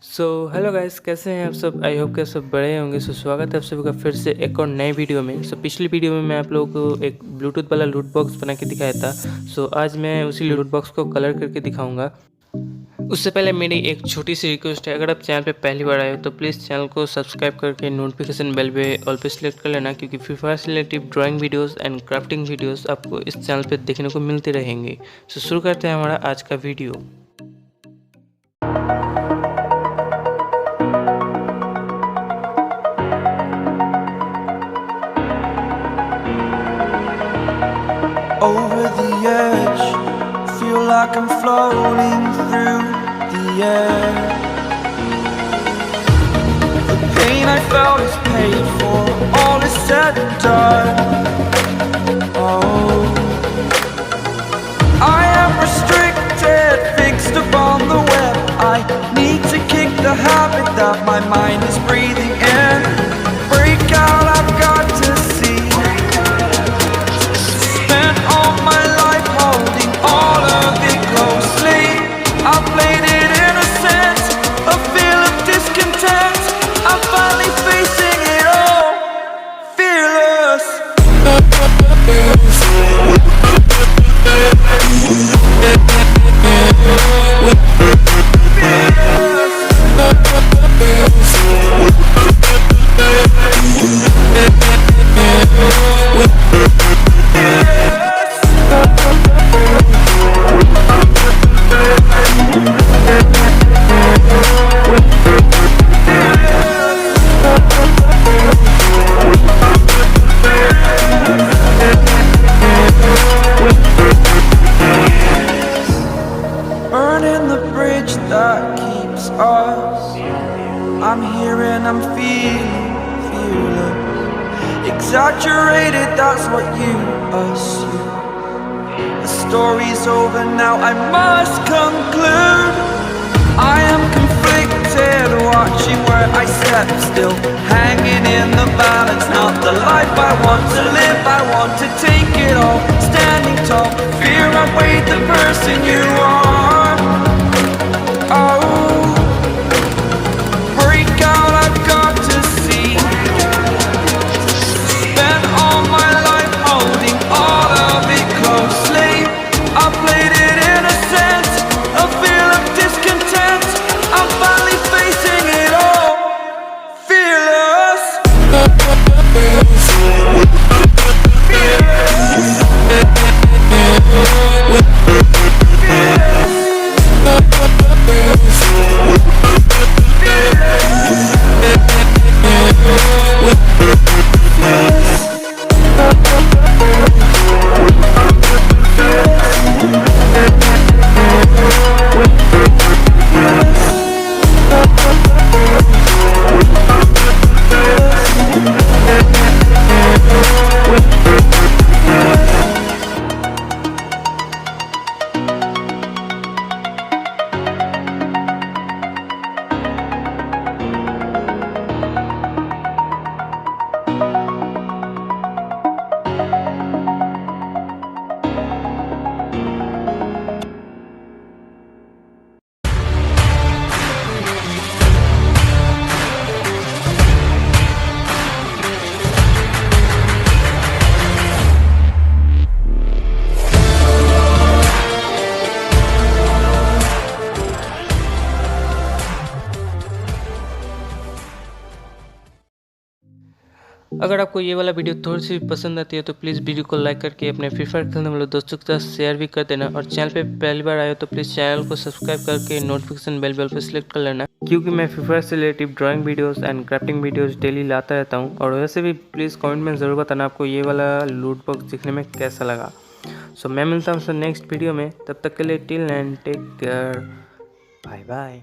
Hello guys, कैसे हैं आप सब। आई होप कि आप सब बड़े होंगे। स्वागत है आप सभी का फिर से एक और नए वीडियो में। पिछली वीडियो में मैं आप लोगों को एक ब्लूटूथ वाला लूट बॉक्स बना के दिखाया था। आज मैं उसी लूट बॉक्स को कलर करके दिखाऊंगा। उससे पहले मेरी एक छोटी सी रिक्वेस्ट है, अगर आप चैनल पे पहली बार आए हो तो प्लीज़ चैनल को सब्सक्राइब करके नोटिफिकेशन बेल पे ऑल पे सिलेक्ट कर लेना, क्योंकि फ्री फायर से relative drawing videos and crafting videos आपको इस चैनल पे देखने को मिलते रहेंगे। शुरू करते हैं हमारा आज का video. Over the edge, feel like I'm floating through the air. The pain I felt is paid for, all is said and done. Oh, I am restricted, fixed upon the web. I need to kick the habit that my mind is breathing in. Break out, I've got to see. Spent all my life holding all of it closely. I played it innocent, a feel of discontent. I'm finally facing it all, fearless. Burning the bridge that keeps us. I'm here and I'm feeling fearless. Exaggerated, that's what you assume. The story's over now, I must conclude. I am conflicted, watching where I step still, hanging in the balance. Not the life I want to live, I want to take it all. Standing tall, fear outweighed the person you are. Oh, break out, I've got to see. Spent all my life holding all of it closely. I played it innocent, a feel of discontent. I'm finally facing it all, fearless. अगर आपको ये वाला video थोड़ी सी पसंद आती है तो please video को लाइक करके अपने फ्री फायर खेलने वाले दोस्तों के साथ शेयर भी कर देना। और चैनल पे पहली बार आए हो तो प्लीज़ चैनल को सब्सक्राइब करके नोटिफिकेशन बेल पे सिलेक्ट कर लेना, क्योंकि मैं फ्री फायर से relative drawing videos and crafting videos daily लाता रहता हूँ। और वैसे भी प्लीज़ कमेंट में ज़रूर बताना आपको ये वाला लूट बॉक्स दिखने में कैसा लगा। मैं मिलता हूँ नेक्स्ट वीडियो में, तब तक के लिए टिल एंड टेक केयर, बाय बाय।